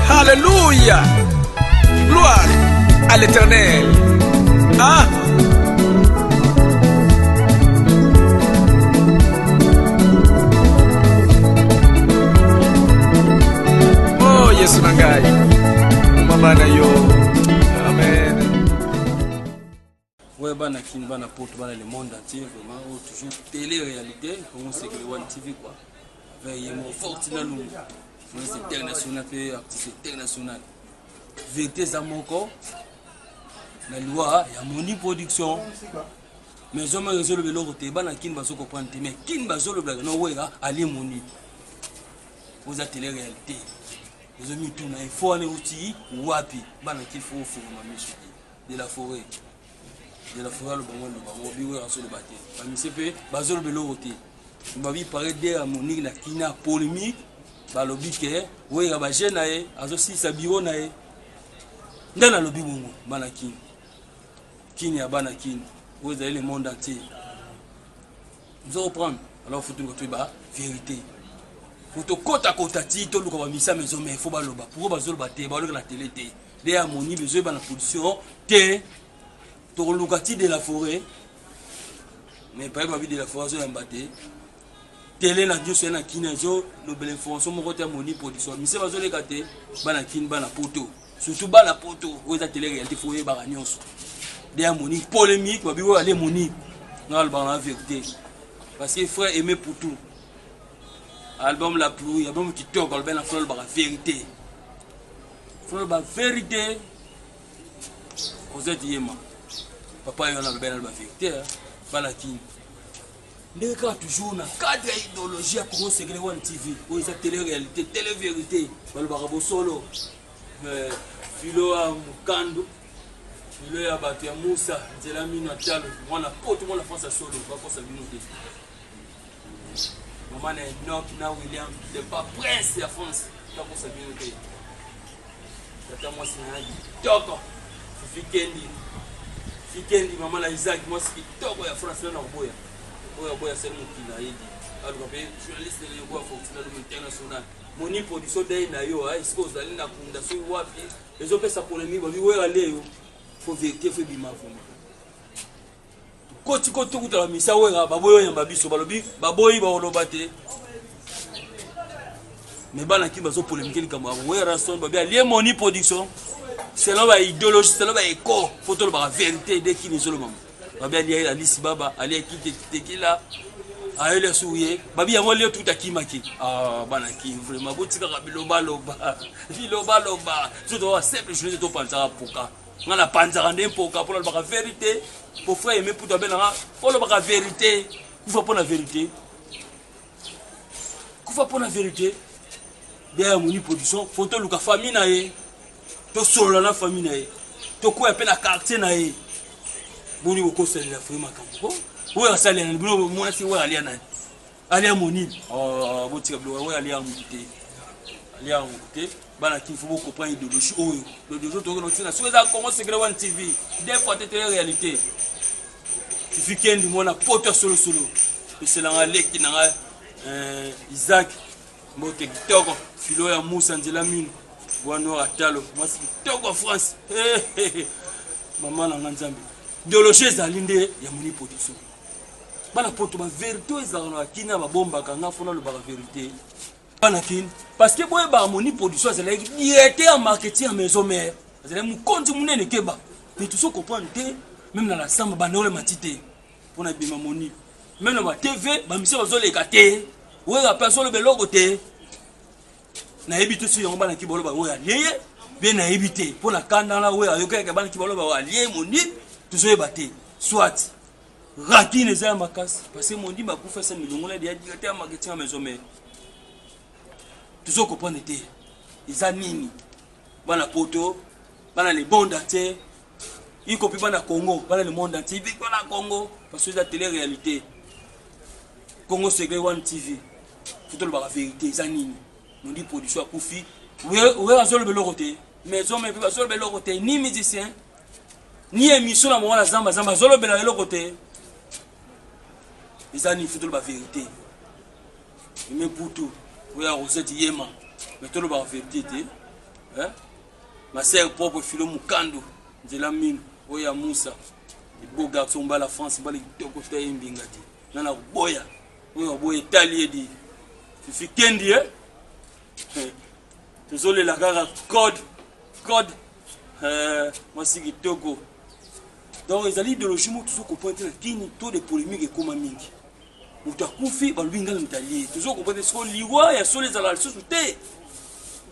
Alléluia. Gloire à l'Éternel. Ah. Oh, Yesu nangai. Mama na yo. Amen. Ouais, bana kin bana porte bana le monde entier vraiment toujours télé-réalité comme c'est que le One TV quoi. Avec mon Fortinalou. C'est international et artiste international. Vérité ça mon corps. La loi, il y a mon production. Mais je me résolve le côté bana kin baso comprendre mais kin baso le blague non ouais aller moni. Vous êtes télé-réalité. Vous avez mis tout na il faut aller outil wapi bana qu'il faut faire ma mission de la forêt. De la forêt le bon biwe sur le bâti. Ba mi sepe baso le côté. Ba bi paraît derrière moni la kina polémique. Balobi ke we ya ba jeune nae azosi sa biro nae ndana lobi bongo bana kin ya bana kin vous avez le monde entier nous allons prendre alors faut tout que ba vérité faut to kota ti to luka ba misa maison mais faut ba loba pour ba zolo ba te ba la télé te de harmonie besoin ba la production te to luka ti de la forêt mais pas ba vie de la forêt zo mbaté télé na Dieu c'est na kinezo le bel information mon côté moni production mais c'est pas les gâté bana kin bana poto surtout bana poto où est télé réalité faut y ba nyonso des moni polémique ba biwo aller moni non album la vérité parce que frère aimé pour tout album la pluie album qui toque album la fleur ba vérité fleur ba vérité vous êtes yema papa y en a le bel vérité bana kin les gars toujours na cadre idéologie à Congo Ségré One TV où ils ont télé-réalité, télé-vérité balbarabo solo Philo à Mukando Philo à Batia Moussa Nzela Mino Atalo moi na poto moi la France à solo pas pour ça minute maman est Nock na William c'est pas prince à France pas pour ça minute tata moi c'est na Toko Fikendi maman la Isaac moi c'est Toko ya France là na Boya Boya c'est mon kila idi alors que journaliste de l'Égo Fortinalou international moni production day na yo est-ce que vous allez na kunda so wapi les autres ça polémique ba oui aller yo faut vérité faut bima vraiment koti koto kutala misa wera ba boyo yamba biso balobi ba boyi ba oloba te mais bana ki bazo polémique ni kama wera son ba bien lié moni production c'est là ba idéologie c'est là ba éco photo ba vérité de qui les maman ba bien lié Ali Sibaba ali qui tekila aele souye babi yango leo tout akimaki bana ki vraiment botika biloba loba tout doit simple chose to panza poka ngana panza ndé poka pour la vérité pour frère aimer pour toi benanga pour la vérité kufa pour la vérité bien moni production photo luka famille na ye to solo na famille na ye to ko pe na quartier na ye boni ko sel la vraiment kampo oui, ça allait, moi c'est ouais aller aller à Monil. Oh, botika blo ouais aller à monter. Aller à monter. Bana qui faut comprendre idéologie. Oh, le deux autres on sur ça comment c'est Ségré One TV. Des fois c'est la réalité. Tu fais qu'un du monde a pote solo. Et c'est là les qui n'a Isaac Motek Togo, Philo ya Moussa Nzela Mine. Boano Atalo, moi c'est Togo France. Maman na Nzambe. Idéologie za linde ya moni production. Bana poto ba vérité ezalana kina ba bomba kanga fona le ba vérité bana kin parce que boye ba moni production c'est la directeur en marketing à maison mère c'est mu konti munene keba mais tout ça comprendre même dans la samba ba nole matité pour na bima moni même dans la TV ba mission bazo le katé ouais la personne le belo côté na ebité sur yon bana ki bolo ba ouais allié bien na ebité pour la kanda la ouais ayoka ka bana ki bolo ba allié moni tout ça baté soit Raki les a makas parce que mon dit ma pour faire 5 millions là dia directeur marketing à maison mais toujours comprendre était ils a nini bana poto bana les bons entiers y compris bana Congo bana le monde entier vit bana Congo parce que la télé réalité Congo Ségré One TV faut le la vérité ils a nini mon dit production à Koufi ouais à le belo côté maison mais pas sur le belo côté ni musicien ni émission à moment la zamba zolo belo côté ils ont une photo de la vérité. mais pour tout oya Rosette yema mais tout le ba vérité hein ma sœur propre Philo Mukando nzela mine oya Moussa le beau garçon ba la France ba le toko ta yimbingati nana boya oya boya Italie di fifi kendi désolé la gara code moi c'est kitoko donc les idéologies mo toujours comprendre kini taux de polémique et comme mingi mutakufi balbinga mtali toujours comprendre ce qu'on liwa ya sur les alal sous té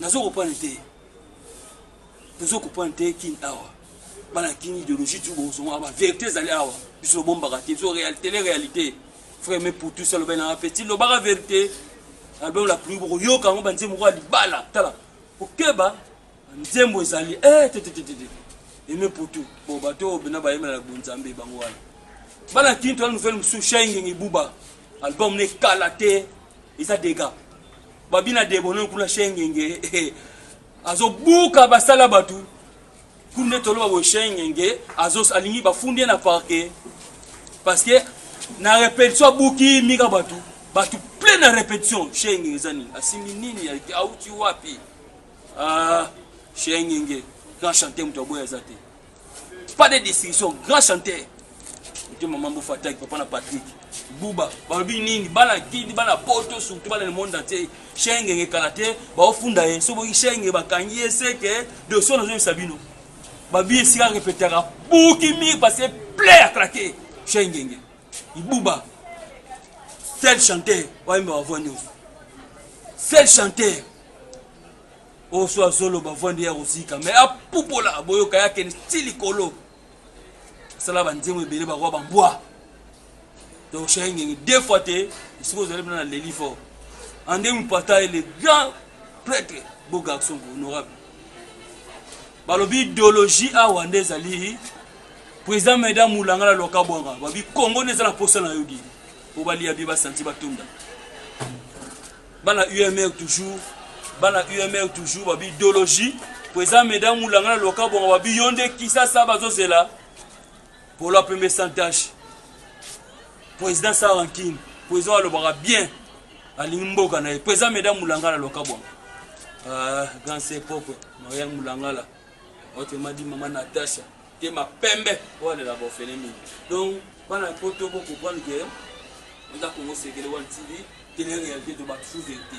nazo comprendre té toujours comprendre té kin awa bana kini idéologie tu bo so aba vérité zali awa biso bomba raté so réalité frère mais pour tout ça le ben appétit le bara vérité album la plus gros yo quand on banze mo ali bala tala okeba nzembo ezali et même pour tout bon bateau bena ba yemela bonzambe bango wana bana kinto nouvelle musu shenge ngibuba album ne kalate isa dega babina debono kula shenge nge azo buka basala batu kunde tolo ba shenge nge azo alingi bafundi na parquet parce que na répétition buki mika batu plein na répétition shenge zani asimi nini ya auti wapi shenge nge grand chanteur mtoboya zate pas de discussion grand chanteur tu maman Boufatak papa na Patrick Bouba babi nini bana kidi bana poto surtout bana le monde entier shenge nge kalate ba ofunda ye so bo shenge bakangi seke de son na sabino babi sika répétera buki mi passer plein à craquer shenge nge Bouba seul chanteur wa me va voir seul chanteur o soit solo ba vendre ya osika mais a pupola boyo kaya ken style kolo sala banzemo ebele ba kwa bambwa donc shenge deux fois te siko zali na l'élifort ande mu pata le grand prêtre beau garçon honorable balobi idéologie a wande zali président mesdames Moulangala loka bonga babi Congo ne zala posa na yodi o bali ya biba santi batonda bana UMR toujours bana UMR toujours babi idéologie président mesdames Moulangala loka bonga babi yonde kisa sa bazozela pour la première santage président Sarankine président le bara bien alimboka na président mesdames Moulangala loka bonga grand c'est propre Mariam Moulangala autre m'a dit maman Natasha te ma pembe wala la bofele mingi donc bana poto ko comprendre que on a commencé que le One TV télé réalité de battre vérité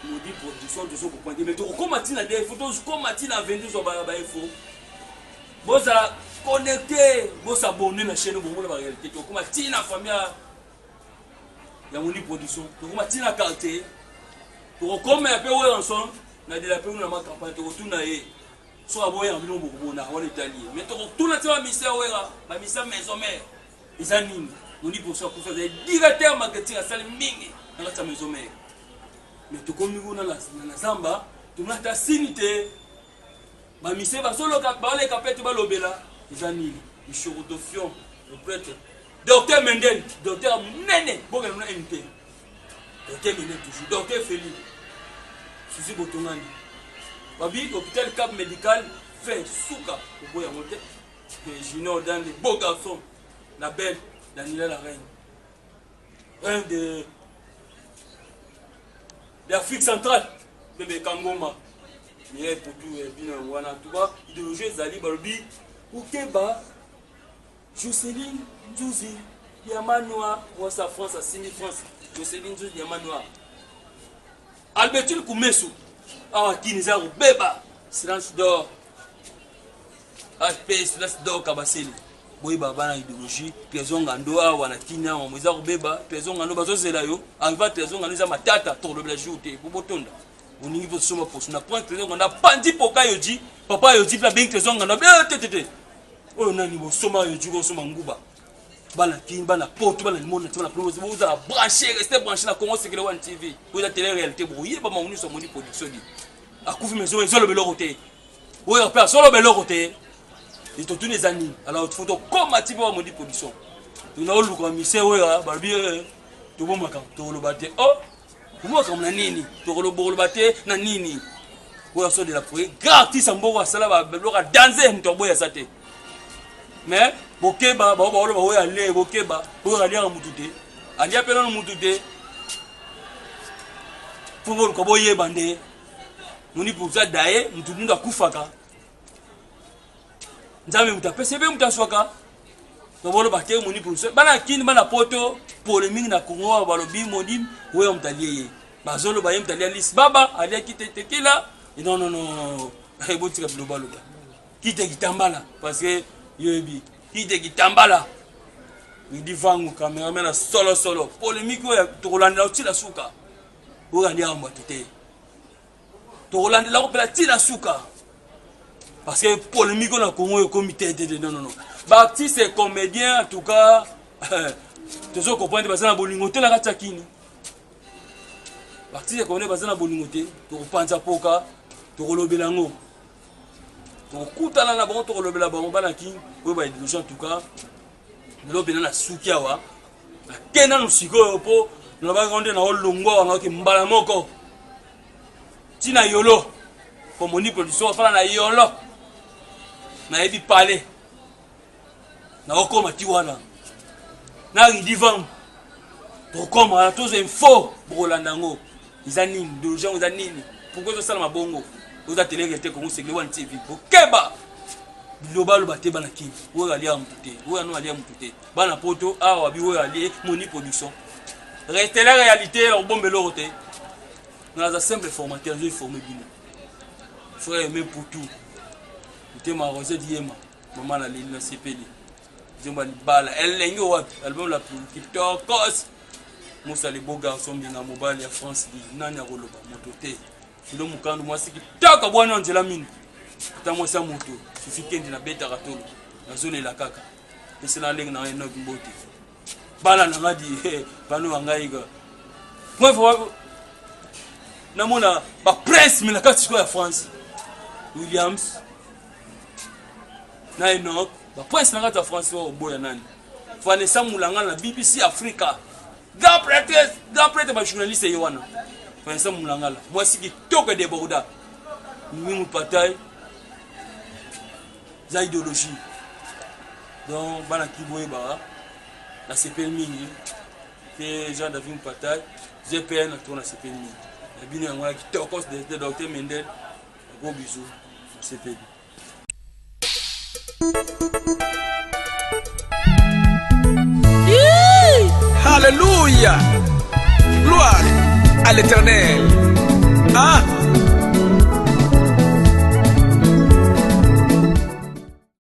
nous dit production de ce pour prendre mais to comment tina des photos comment tina 22 sur ba info boza connecter boza abonner na chaîne bongo la réalité to comment tina famille ya moni production to comment tina quartier to comme un peu ensemble na de la peu na ma campagne to tuna e so aboya mbilo mbona wala italien mais to tuna tima misa wera ba misa maison mère izanini moni pour ça pour faire directeur marketing à salle mingi dans la maison mère mais to comme nous na zamba to na ta sinité ba misa ba solo ka ba le kapete ba lobela izanini Michorodofion le prêtre docteur Mendel docteur Nene boga na NT docteur Mendel toujours docteur Félix Susi Botongani babi hôpital Cap médical fait souka au boya monte Junior dans les beaux garçons la belle Daniela la reine un de d'Afrique centrale bébé Kangoma mais pour tout bien wana tu vois idéologie zali babi ukeba Jocelyne Nzuzi Yamanwa moi sa France à 6000 France Jocelyne Nzuzi Yamanwa Albertine Koumesu ah Kiniza beba silence d'or HP silence d'or kabaseli boy baba na idéologie trésor ngando wana kinya mo za beba trésor ngando bazozela yo arriva trésor ngando za matata to le blajoute pour botonda oningi pour soma pour na point trésor ngando pandi poka yoji papa yoji la bien trésor ngando tete o nani bo soma yoji ko soma nguba bana kin bana poto bana limona bana promotion vous za brancher rester branché na Congo c'est One TV vous za télé réalité bo yeba mauni so moni production di akufi maison ezolo belo côté o ya pa solo belo côté et tout les années alors il faut comme atibo moni production tu na oluka mise oya barbi to bo maka to lo baté oh moi comme na nini to lo bo lo baté na nini o ya so de la pour gratis amboko sala ba belo ka danser to boya saté mais bokeba ba ba lo ya le bokeba o ya lia mutute alia pelo mutute Faut ko boye bande. Moni pour ça daye, mtu kufaka. Nzambe mutapese be mutaswaka. Tobolo bakere moni pour ça. Bana kini bana poto polémique na Congo balobi modim we mutaliye. Bazolo baye mutaliya list baba alia kite tekila. Non non non. E botika global ba. Kite kitambala parce que yobi kite kitambala. Ndi vangu cameraman na solo polémique ya tokolanda utila suka. Ogandi amba tete. Tokolanda la kopela tila suka. Parce que polémique na Congo e comité de non. Bapti c'est comédien en tout cas toujours comprendre bazana bolingote la katakini. Bapti c'est connaît bazana bolingote to panza poka to kolobela ngo. To kutana na bon to kolobela bango bana ki we ba illusion en tout cas. Lobena na sukiawa. Kena no siko po na ba gonde na olongo nga ki mbala moko. Tina yolo. Comme on production fala na yolo. Na ebi parler. Na okoma tiwana. Na ridivan. To koma tous info bolanda ngo. Izanini, de gens izanini. Pourquoi ça ma bongo? Vous a télé était comme c'est One TV. Okeba. Global baté bana ki. Wo ali am tuté. Wo anu ali am tuté. Bana poto a wabi wo ali moni production. Rester la réalité au bon belo roté. Dans la simple formateur, je formé bien. Frère même pour tout. C'était ma rosée d'Yema. Maman la ligne CPD. Je me dis balle. Elle est what? Album la plus TikTok cause. Moussa les beaux garçons bien en mobile ya France dit nanya roloba mototé. Filo mukando moi c'est qui taka bwana Angela mine. Putain moi ça moto. Suffit qu'elle na beta ratolo. Na zone la kaka. Et c'est la ligne na eno mbote. Bala na ngadi pano angaiga. Moi faut namona ba presse mais la carte ya France. Williams na Enoch ba presse na carte ya France au boya nani. Vanessa Mulanga na BBC Africa. Grand prêtre ba journaliste Yohana. Vanessa Mulanga la. Moi si qui toque de Borda. Nous bataille za idéologie. Donc bana kiboye ba la CPL mini que Jean David Mpataille, GPN na tourna CPL mini. La bino ngwa qui toque de docteur Mendel. Gros bisous. CPL. Alléluia. Gloire à l'Éternel. Ah.